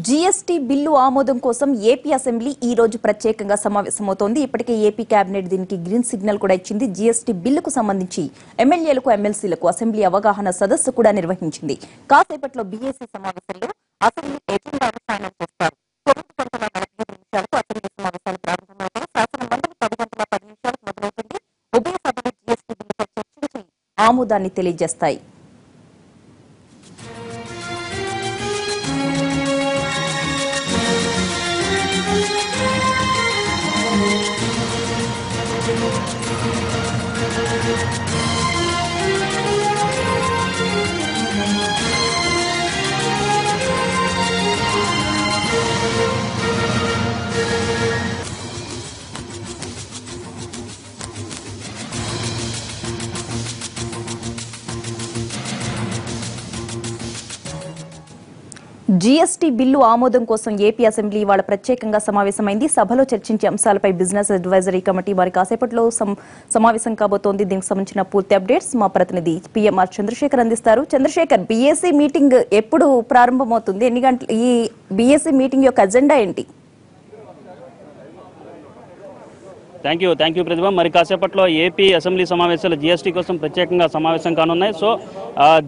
GST bill ఆమోదం కోసం AP assembly ఈ రోజు ప్రత్యేకంగా సమావేశమవుతోంది. ఇప్పటికే ఏపీ కేబినెట్ దీనికి గ్రీన్ సిగ్నల్ కూడా ఇచ్చింది. జీఎస్టీ బిల్లుకు సంబంధించి ఎమ్మెల్యేలకు ఎమ్మెల్సీలకు అసెంబ్లీ అవగాహన సదస్సు కూడా నిర్వహించింది. కాసేపట్లో బీఏసీ సమావేశంలో అసెంబ్లీ ఎజెండాను ఫైనల్ చేస్తారు. 9:45 నిమిషాలకు అసెంబ్లీ సమావేశాలు ప్రారంభమవుతాయి. శాసన మండలి 10:10 నిమిషాలకు మొదలవుతుంది. ఉభయ సభలు జీఎస్టీ బిల్లుపై చర్చించి ఆమోదాన్ని తెలియజేస్తాయి. జీఎస్టీ బిల్లు ఆమోదం కోసం ఏపీ అసెంబ్లీ ఇవాళ ప్రత్యేకంగా సమావేశమైంది. సభలో చర్చించే అంశాలపై బిజినెస్ అడ్వైజరీ కమిటీ వారి కాసేపట్లో సమావేశం కాబోతోంది. దీనికి సంబంధించిన పూర్తి అప్డేట్స్ మా ప్రతినిధి పిఎంఆర్ చంద్రశేఖర్ అందిస్తారు. చంద్రశేఖర్, బీఏసీ మీటింగ్ ఎప్పుడు ప్రారంభమవుతుంది? ఎన్ని గంటలు ఈ బీఏసీ మీటింగ్ యొక్క అజెండా ఏంటి? థ్యాంక్ యూ ప్రతిభ. మరి కాసేపట్లో ఏపీ అసెంబ్లీ సమావేశాలు జీఎస్టీ కోసం ప్రత్యేకంగా సమావేశం కానున్నాయి. సో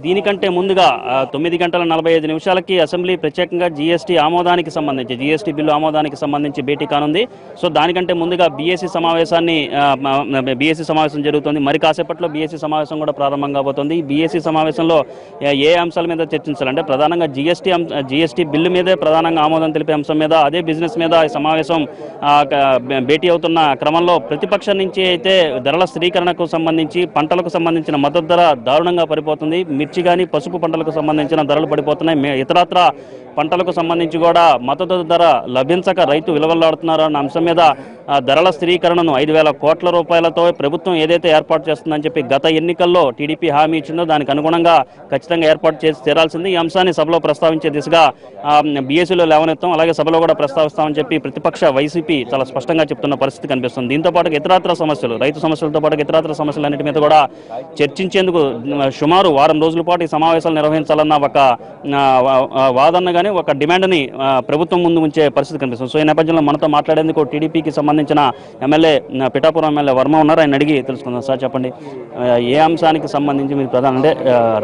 దీనికంటే ముందుగా 9:45 అసెంబ్లీ ప్రత్యేకంగా జీఎస్టీ బిల్లు ఆమోదానికి సంబంధించి భేటీ కానుంది. సో దానికంటే ముందుగా బీఏసీ సమావేశం జరుగుతుంది. మరి కాసేపట్లో బీఏసీ సమావేశం కూడా ప్రారంభం కాబోతుంది. ఈ బీఏసీ సమావేశంలో ఏ అంశాల మీద చర్చించాలంటే ప్రధానంగా జీఎస్టీ బిల్లు మీదే ప్రధానంగా ఆమోదం తెలిపే అంశం మీద, అదే బిజినెస్ మీద ఈ సమావేశం భేటీ అవుతున్న క్రమంలో ప్రతిపక్షం నుంచి అయితే ధరల స్థిరీకరణకు సంబంధించి పంటలకు సంబంధించిన మద్దతు ధర దారుణంగా పడిపోతుంది. మిర్చి కానీ పసుపు పంటలకు సంబంధించిన ధరలు పడిపోతున్నాయి. ఇతరత్ర పంటలకు సంబంధించి కూడా మద్దతు ధర లభించక రైతు విలువలాడుతున్నారు అన్న అంశం మీద ధరల స్థిరీకరణను 5,000 కోట్ల రూపాయలతో ప్రభుత్వం ఏదైతే ఏర్పాటు చేస్తుందని చెప్పి గత ఎన్నికల్లో టీడీపీ హామీ ఇచ్చిందో దానికి అనుగుణంగా ఖచ్చితంగా ఏర్పాటు చేసి తీరాల్సింది. ఈ అంశాన్ని సభలో ప్రస్తావించే దిశగా బీఏసీలో లేవనెత్తాం, అలాగే సభలో కూడా ప్రస్తావిస్తామని చెప్పి ప్రతిపక్ష వైసీపీ చాలా స్పష్టంగా చెప్తున్న పరిస్థితి కనిపిస్తుంది. దీంతో పాటు ఇతరత్ర సమస్యలు, రైతు సమస్యలతో పాటు ఇతరత్ర సమస్యలన్నిటి మీద కూడా చర్చించేందుకు సుమారు వారం రోజుల పాటు ఈ సమావేశాలు నిర్వహించాలన్న ఒక వాదన కానీ ఒక డిమాండ్ని ప్రభుత్వం ముందు ఉంచే పరిస్థితి కనిపిస్తుంది. సో ఈ నేపథ్యంలో మనతో మాట్లాడేందుకు టీడీపీకి సంబంధించిన ఎమ్మెల్యే పిఠాపురం ఎమ్మెల్యే వర్మ ఉన్నారు. ఆయన అడిగి తెలుసుకుందాం. సార్ చెప్పండి, ఏ అంశానికి సంబంధించి మీరు ప్రధాన అంటే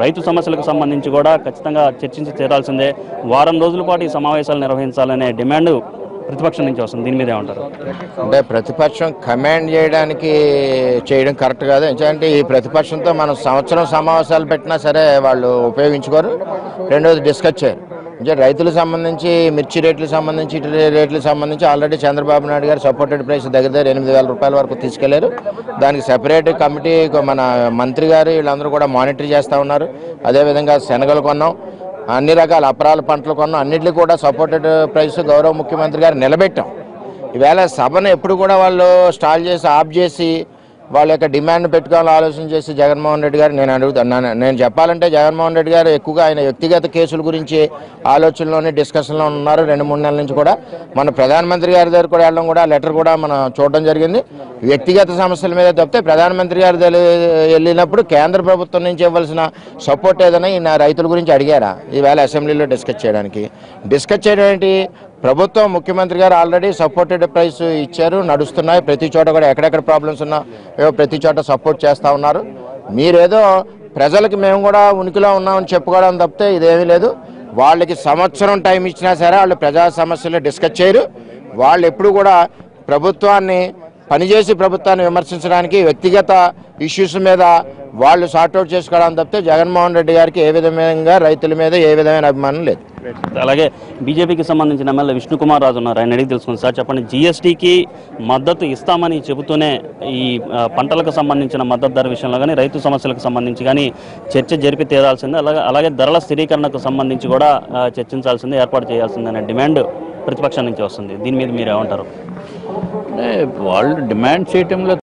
రైతు సమస్యలకు సంబంధించి కూడా ఖచ్చితంగా చర్చించి తీరాల్సిందే, వారం రోజుల పాటు ఈ సమావేశాలు నిర్వహించాలనే డిమాండ్ ప్రతిపక్షం నుంచి వస్తుంది. దీని మీద ఏమంటారు? అంటే ప్రతిపక్షం కమాండ్ చేయడం కరెక్ట్ కాదు. ఎందుకంటే ఈ ప్రతిపక్షంతో మనం సంవత్సరం సమావేశాలు పెట్టినా సరే వాళ్ళు ఉపయోగించుకోరు. రెండోది డిస్కస్ చేయరు. అంటే రైతులకు సంబంధించి మిర్చి రేట్లకు సంబంధించి ఇటు రేట్లకు సంబంధించి ఆల్రెడీ చంద్రబాబు నాయుడు గారు సపోర్టెడ్ ప్రైస్ దగ్గర 8,000 రూపాయల వరకు తీసుకెళ్లారు. దానికి సెపరేట్ కమిటీ మన మంత్రి గారు వీళ్ళందరూ కూడా మానిటర్ చేస్తూ ఉన్నారు. అదేవిధంగా శనగలు కొన్నాం, అన్ని రకాల అపరాల పంటలు కొన్నాం, అన్నింటికి కూడా సపోర్టెడ్ ప్రైస్ గౌరవ ముఖ్యమంత్రి గారు నిలబెట్టాం. ఈవేళ సభను ఎప్పుడు కూడా వాళ్ళు స్టాల్ చేసి ఆఫ్ చేసి వాళ్ళ యొక్క డిమాండ్ పెట్టుకోవాలని ఆలోచన చేసి జగన్మోహన్ రెడ్డి గారు నేను చెప్పాలంటే జగన్మోహన్ రెడ్డి గారు ఎక్కువగా ఆయన వ్యక్తిగత కేసుల గురించి ఆలోచనలోని డిస్కషన్లో ఉన్నారు. 2-3 నెలల నుంచి కూడా మన ప్రధానమంత్రి గారి దగ్గర కూడా వెళ్ళడం కూడా లెటర్ కూడా మనం చూడడం జరిగింది. వ్యక్తిగత సమస్యల మీద తప్పితే ప్రధానమంత్రి గారు వెళ్ళినప్పుడు కేంద్ర ప్రభుత్వం నుంచి ఇవ్వాల్సిన సపోర్ట్ ఏదైనా ఈయన రైతుల గురించి అడిగారా ఈవేళ అసెంబ్లీలో డిస్కస్ చేయడం ఏంటి? ప్రభుత్వం ముఖ్యమంత్రి గారు ఆల్రెడీ సపోర్టెడ్ ప్రైస్ ఇచ్చారు, నడుస్తున్నాయి. ప్రతి చోట కూడా ఎక్కడెక్కడ ప్రాబ్లమ్స్ ఉన్నా ప్రతి చోట సపోర్ట్ చేస్తూ ఉన్నారు. మీరేదో ప్రజలకి మేము కూడా ఉనికిలో ఉన్నామని చెప్పుకోవడం తప్పితే ఇదేమీ లేదు. వాళ్ళకి సంవత్సరం టైం ఇచ్చినా సరే వాళ్ళు ప్రజా సమస్యలు డిస్కస్ చేయరు. వాళ్ళు ఎప్పుడు కూడా పనిచేసి ప్రభుత్వాన్ని విమర్శించడానికి వ్యక్తిగత ఇష్యూస్ మీద వాళ్ళు సార్ట్అవుట్ చేసుకోవడం తప్పితే జగన్మోహన్ రెడ్డి గారికి ఏ విధంగా రైతుల మీద ఏ విధమైన అభిమానం లేదు. అలాగే బీజేపీకి సంబంధించిన ఎమ్మెల్యే విష్ణుకుమార్ రాజు ఉన్నారు. ఆయన అడిగి తెలుసుకుంది. సార్ చెప్పండి, జీఎస్టీకి మద్దతు ఇస్తామని చెబుతూనే ఈ పంటలకు సంబంధించిన మద్దతు ధర విషయంలో కానీ రైతు సమస్యలకు సంబంధించి కానీ చర్చ జరిపి తీరాల్సిందే, అలాగే ధరల స్థిరీకరణకు సంబంధించి కూడా చర్చించాల్సిందే, ఏర్పాటు చేయాల్సిందనే డిమాండ్ ప్రతిపక్షం నుంచి వస్తుంది. దీని మీద మీరు ఏమంటారు? వాళ్ళు డిమాండ్ చేయటంలో